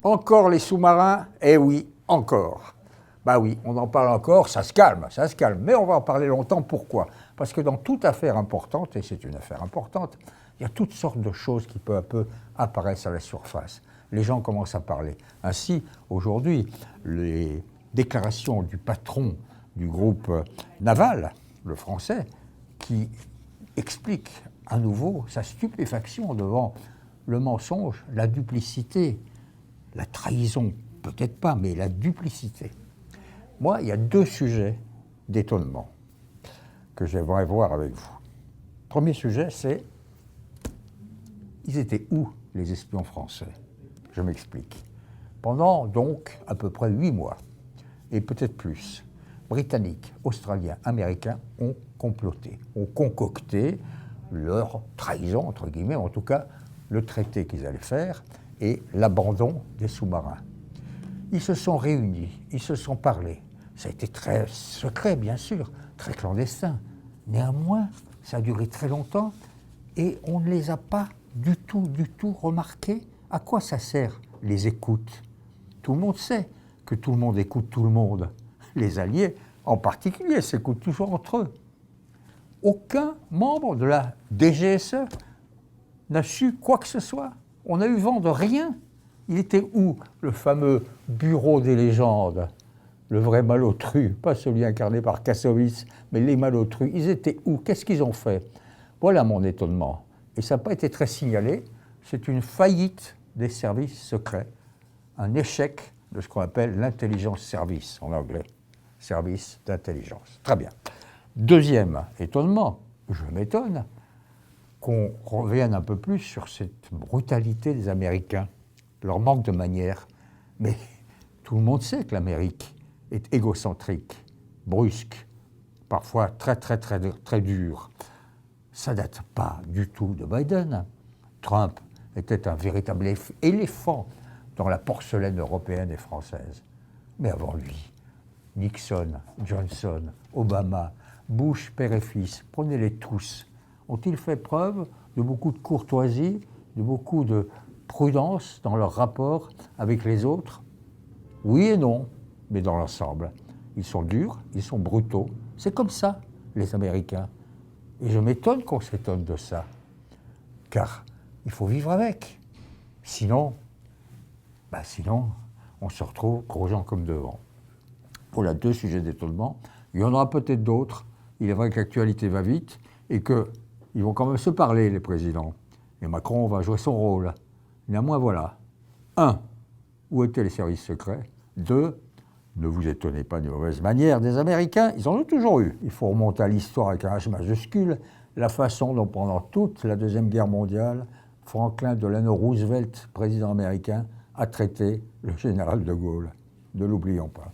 Encore les sous-marins? Eh oui, encore. Bah oui, on en parle encore, ça se calme, mais on va en parler longtemps. Pourquoi? Parce que dans toute affaire importante, et c'est une affaire importante, il y a toutes sortes de choses qui peu à peu apparaissent à la surface. Les gens commencent à parler. Ainsi, aujourd'hui, les déclarations du patron du groupe naval, le français, qui explique à nouveau sa stupéfaction devant le mensonge, la duplicité, la trahison, peut-être pas, mais la duplicité. Moi, il y a deux sujets d'étonnement que j'aimerais voir avec vous. Premier sujet, c'est ils étaient où, les espions français? Je m'explique. Pendant donc à peu près 8 mois, et peut-être plus, Britanniques, Australiens, Américains ont comploté, ont concocté leur trahison, entre guillemets, en tout cas le traité qu'ils allaient faire et l'abandon des sous-marins. Ils se sont réunis, ils se sont parlé. Ça a été très secret, bien sûr, très clandestin. Néanmoins, ça a duré très longtemps et on ne les a pas du tout remarqués. À quoi ça sert, les écoutes? Tout le monde sait que tout le monde écoute tout le monde. Les Alliés, en particulier, s'écoutent toujours entre eux. Aucun membre de la DGSE n'a su quoi que ce soit. On n'a eu vent de rien. Il était où, le fameux bureau des légendes? Le vrai malotru, pas celui incarné par Kassovitz, mais les malotrus. Ils étaient où? Qu'est-ce qu'ils ont fait? Voilà mon étonnement. Et ça n'a pas été très signalé. C'est une faillite des services secrets, un échec de ce qu'on appelle l'intelligence service en anglais. Service d'intelligence. Très bien. Deuxième étonnement, je m'étonne qu'on revienne un peu plus sur cette brutalité des Américains, leur manque de manières. Mais tout le monde sait que l'Amérique est égocentrique, brusque, parfois très dure. Ça ne date pas du tout de Biden. Trump était un véritable éléphant dans la porcelaine européenne et française. Mais avant lui, Nixon, Johnson, Obama, Bush, père et fils, prenez-les tous, ont-ils fait preuve de beaucoup de courtoisie, de beaucoup de prudence dans leur rapport avec les autres? Oui et non, mais dans l'ensemble. Ils sont durs, ils sont brutaux. C'est comme ça, les Américains. Et je m'étonne qu'on s'étonne de ça. Car il faut vivre avec. Sinon, on se retrouve gros gens comme devant. Voilà deux sujets d'étonnement. Il y en aura peut-être d'autres. Il est vrai que l'actualité va vite et qu'ils vont quand même se parler, les présidents. Et Macron va jouer son rôle. Néanmoins, voilà. 1. Où étaient les services secrets? 2. Ne vous étonnez pas des mauvaises manières des Américains. Ils en ont toujours eu. Il faut remonter à l'histoire avec un H majuscule. La façon dont, pendant toute la Deuxième Guerre mondiale, Franklin Delano Roosevelt, président américain, a traité le général de Gaulle. Ne l'oublions pas.